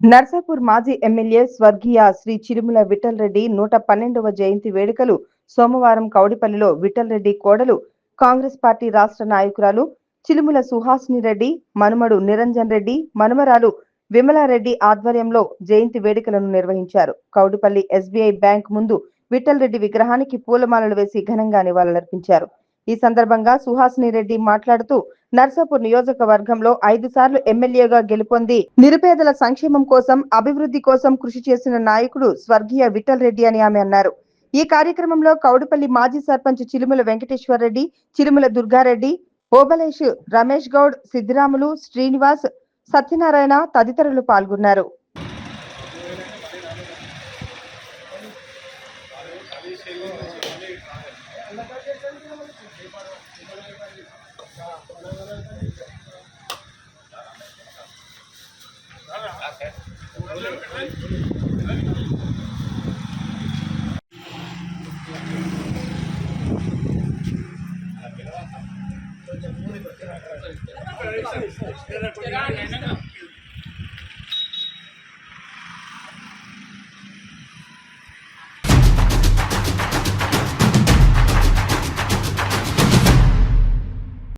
నర్సాపూర్ మాజీ ఎమ్మెల్యే స్వర్గీయ శ్రీ చిరుమల విఠల్ రెడ్డి 112వ జయంతి వేడుకలు సోమవారం కౌడిపల్లిలో విఠల్ రెడ్డి కోడలు కాంగ్రెస్ పార్టీ రాష్ట్ర నాయకురాలు చిలుముల సుహాసిని రెడ్డి, మనుమడు నిరంజన్ రెడ్డి, మనుమరాలు విమలారెడ్డి ఆధ్వర్యంలో జయంతి వేడుకలను నిర్వహించారు. కౌడిపల్లి ఎస్బీఐ బ్యాంక్ ముందు విఠల్ రెడ్డి విగ్రహానికి పూలమాలలు వేసి ఘనంగా నివాళులర్పించారు. ఈ సందర్భంగా సుహాసిని రెడ్డి మాట్లాడుతూ నర్సాపూర్ నియోజకవర్గంలో 5 సార్లు ఎమ్మెల్యేగా గెలుపొంది నిరుపేదల సంక్షేమం కోసం, అభివృద్ధి కోసం కృషి చేసిన నాయకుడు స్వర్గీయ విఠల్ రెడ్డి అని ఆమె అన్నారు. ఈ కార్యక్రమంలో కౌడిపల్లి మాజీ సర్పంచ్ చిలుముల వెంకటేశ్వర్ రెడ్డి, చిలుముల దుర్గారెడ్డి, ఓబలేష్, రమేష్ గౌడ్, సిద్దిరాములు, శ్రీనివాస్, సత్యనారాయణ తదితరులు పాల్గొన్నారు.